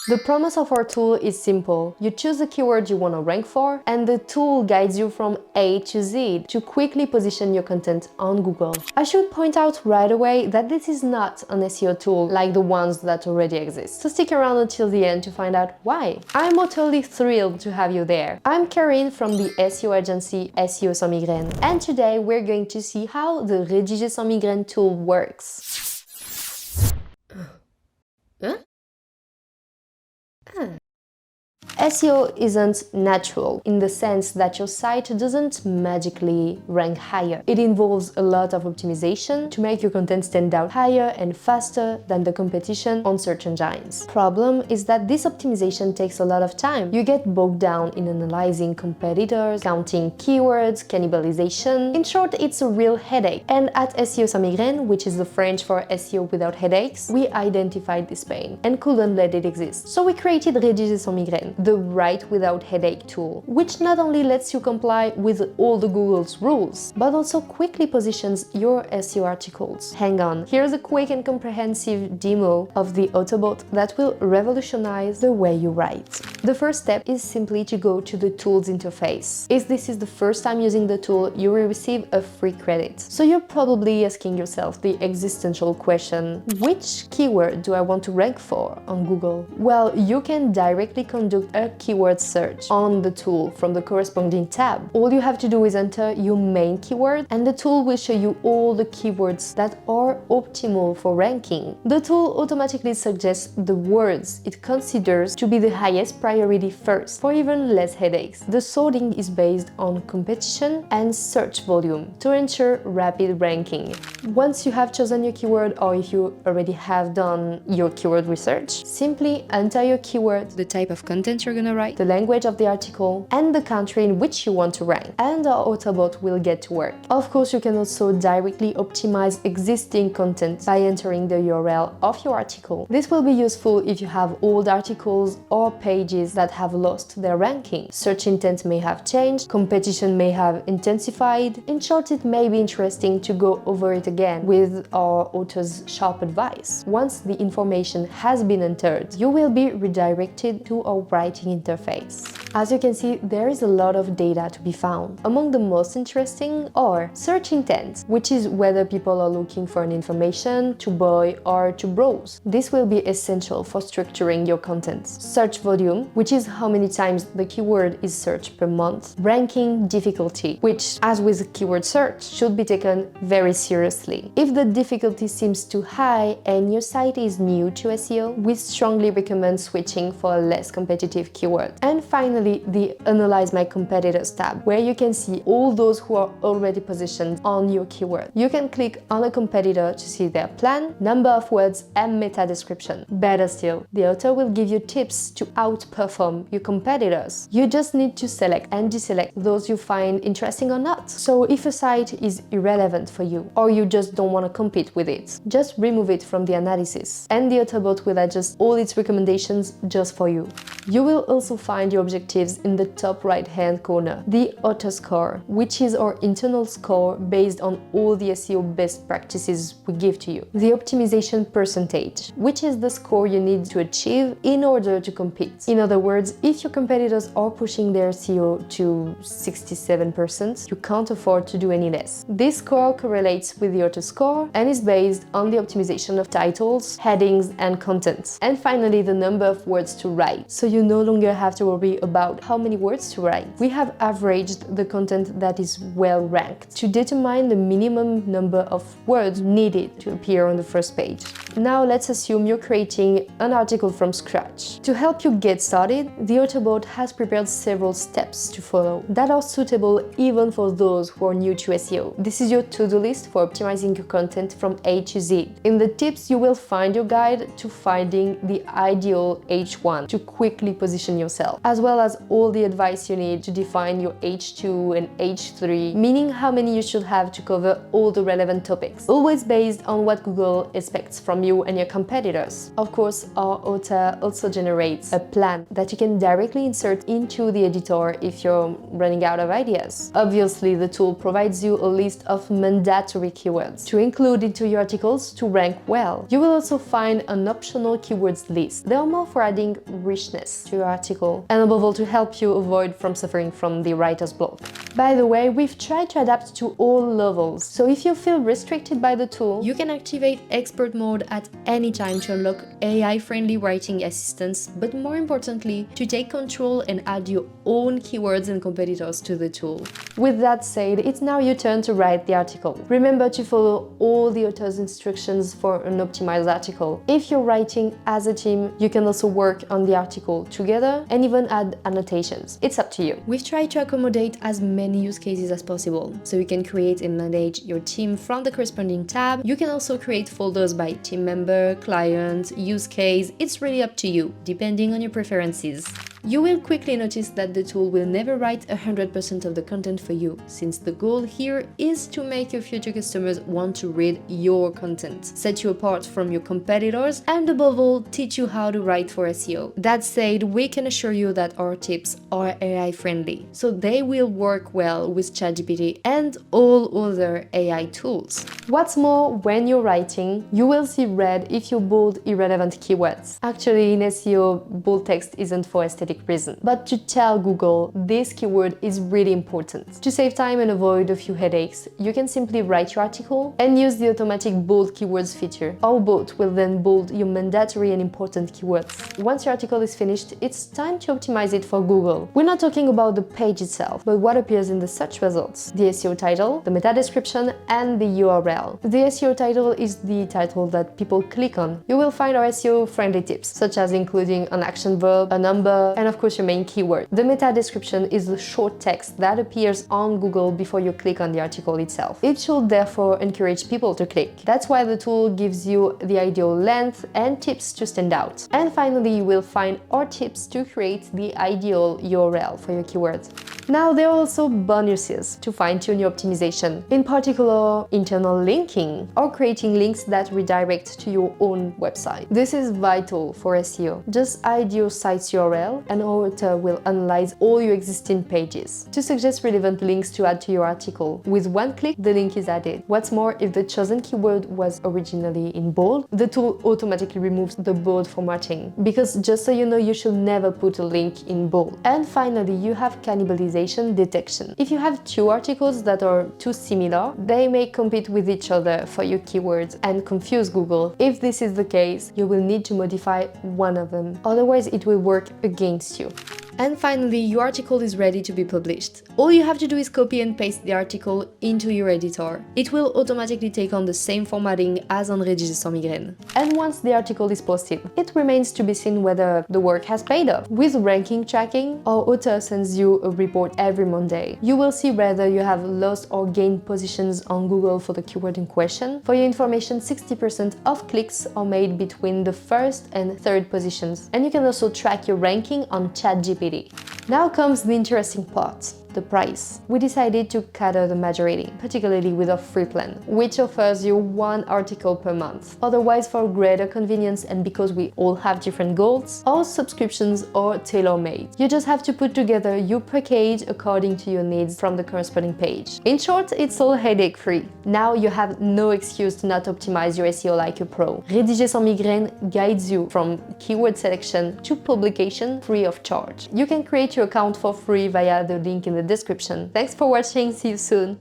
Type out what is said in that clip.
The promise of our tool is simple. You choose the keyword you want to rank for, and the tool guides you from A to Z to quickly position your content on Google. I should point out right away that this is not an SEO tool like the ones that already exist, so stick around until the end to find out why. I'm totally thrilled to have you there. I'm Karine from the SEO agency SEO Sans Migraine, and today we're going to see how the Rédiger Sans Migraine tool works. Huh? SEO isn't natural in the sense that your site doesn't magically rank higher. It involves a lot of optimization to make your content stand out higher and faster than the competition on search engines. Problem is that this optimization takes a lot of time. You get bogged down in analyzing competitors, counting keywords, cannibalization. In short, it's a real headache. And at SEO Sans Migraine, which is the French for SEO without headaches, we identified this pain and couldn't let it exist. So we created Rédiger Sans Migraine, the Write Without Headache tool, which not only lets you comply with all the Google's rules, but also quickly positions your SEO articles. Hang on, here's a quick and comprehensive demo of the Autobot that will revolutionize the way you write. The first step is simply to go to the tool's interface. If this is the first time using the tool, you will receive a free credit. So you're probably asking yourself the existential question, which keyword do I want to rank for on Google? Well, you can directly conduct a keyword search on the tool from the corresponding tab. All you have to do is enter your main keyword and the tool will show you all the keywords that are optimal for ranking. The tool automatically suggests the words it considers to be the highest priority first, for even less headaches. The sorting is based on competition and search volume to ensure rapid ranking. Once you have chosen your keyword, or if you already have done your keyword research, simply enter your keyword, the type of content you're gonna write, the language of the article, and the country in which you want to rank, and our Autobot will get to work. Of course, you can also directly optimize existing content by entering the URL of your article. This will be useful if you have old articles or pages that have lost their ranking. Search intent may have changed, competition may have intensified. In short, it may be interesting to go over it again with our author's sharp advice. Once the information has been entered, you will be redirected to our writing interface. As you can see, there is a lot of data to be found. Among the most interesting are search intent, which is whether people are looking for an information, to buy or to browse. This will be essential for structuring your content. Search volume, which is how many times the keyword is searched per month. Ranking difficulty, which, as with keyword search, should be taken very seriously. If the difficulty seems too high and your site is new to SEO, we strongly recommend switching for a less competitive keyword. And finally, the Analyze My Competitors tab, where you can see all those who are already positioned on your keyword. You can click on a competitor to see their plan, number of words, and meta description. Better still, the author will give you tips to outperform your competitors. You just need to select and deselect those you find interesting or not. So if a site is irrelevant for you, or you just don't want to compete with it, just remove it from the analysis, and the Autobot will adjust all its recommendations just for you. You will also find your objectives in the top right-hand corner, the author score, which is our internal score based on all the SEO best practices we give to you. The optimization percentage, which is the score you need to achieve in order to compete. In other words, if your competitors are pushing their SEO to 67%, you can't afford to do any less. This score correlates with the author score and is based on the optimization of titles, headings, and content. And finally, the number of words to write, so you no longer have to worry about how many words to write. We have averaged the content that is well ranked to determine the minimum number of words needed to appear on the first page. Now let's assume you're creating an article from scratch. To help you get started, the Autobot has prepared several steps to follow that are suitable even for those who are new to SEO. This is your to-do list for optimizing your content from A to Z. In the tips, you will find your guide to finding the ideal H1 to quickly position yourself, as well as all the advice you need to define your H2 and H3, meaning how many you should have to cover all the relevant topics, always based on what Google expects from you and your competitors. Of course, our author also generates a plan that you can directly insert into the editor if you're running out of ideas. Obviously, the tool provides you a list of mandatory keywords to include into your articles to rank well. You will also find an optional keywords list. They are more for adding richness to your article and above all to help you avoid from suffering from the writer's block. By the way, we've tried to adapt to all levels, so if you feel restricted by the tool, you can activate expert mode at any time to unlock AI-friendly writing assistance, but more importantly, to take control and add your own keywords and competitors to the tool. With that said, it's now your turn to write the article. Remember to follow all the author's instructions for an optimized article. If you're writing as a team, you can also work on the article together and even add annotations. It's up to you. We've tried to accommodate as many use cases as possible, so you can create and manage your team from the corresponding tab. You can also create folders by team member, client, use case. It's really up to you, depending on your preferences. You will quickly notice that the tool will never write 100% of the content for you, since the goal here is to make your future customers want to read your content, set you apart from your competitors, and above all, teach you how to write for SEO. That said, we can assure you that our tips are AI friendly, so they will work well with ChatGPT and all other AI tools. What's more, when you're writing, you will see red if you bold irrelevant keywords. Actually, in SEO, bold text isn't for aesthetic reason, but to tell Google this keyword is really important. To save time and avoid a few headaches, you can simply write your article and use the automatic bold keywords feature. Our bot will then bold your mandatory and important keywords. Once your article is finished, it's time to optimize it for Google. We're not talking about the page itself, but what appears in the search results: the SEO title, the meta description, and the URL. The SEO title is the title that people click on. You will find our SEO friendly tips, such as including an action verb, a number, and of course your main keyword. The meta description is the short text that appears on Google before you click on the article itself. It should therefore encourage people to click. That's why the tool gives you the ideal length and tips to stand out. And finally, you will find our tips to create the ideal URL for your keywords. Now, there are also bonuses to fine-tune your optimization, in particular internal linking or creating links that redirect to your own website. This is vital for SEO. Just add your site's URL and our author will analyze all your existing pages to suggest relevant links to add to your article. With one click, the link is added. What's more, if the chosen keyword was originally in bold, the tool automatically removes the bold formatting, because just so you know, you should never put a link in bold. And finally, you have cannibalization detection. If you have two articles that are too similar, they may compete with each other for your keywords and confuse Google. If this is the case, you will need to modify one of them, otherwise it will work against you. And finally, your article is ready to be published. All you have to do is copy and paste the article into your editor. It will automatically take on the same formatting as on Rédiger Sans Migraine. And once the article is posted, it remains to be seen whether the work has paid off. With ranking tracking, our author sends you a report every Monday. You will see whether you have lost or gained positions on Google for the keyword in question. For your information, 60% of clicks are made between the first and third positions. And you can also track your ranking on ChatGPT. Now comes the interesting part. The price. We decided to cater the majority, particularly with our free plan, which offers you one article per month. Otherwise, for greater convenience and because we all have different goals, our subscriptions are tailor-made. You just have to put together your package according to your needs from the corresponding page. In short, it's all headache-free. Now you have no excuse to not optimize your SEO like a pro. Rédiger Sans Migraine guides you from keyword selection to publication free of charge. You can create your account for free via the link in the description. Thanks for watching, see you soon!